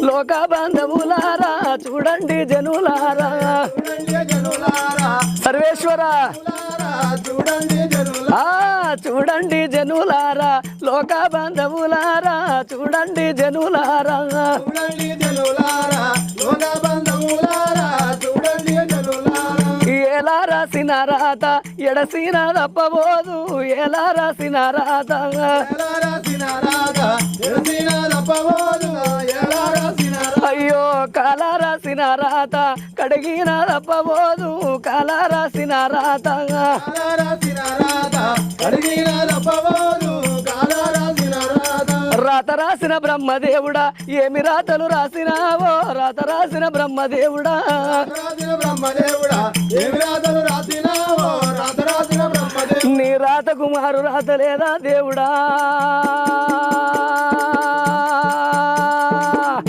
లోక బంధువులారా చూడండి జనులారా సర్వేశ్వర చూడండి జనులారా లోక బంధువులారా చూడండి జనులారా ఎలా రాసిన రాత ఎడసిన తప్పబోదు ఎలా రాసిన రాత అయ్యో కాల రాసిన రాత కడిగిన తప్పబోదు కాల రాసిన రాత రాత రాసిన బ్రహ్మదేవుడా ఏమి రాతలు రాసినావో రాత రాసిన బ్రహ్మదేవుడా నీ రాత కుమారు రాత లేదా దేవుడా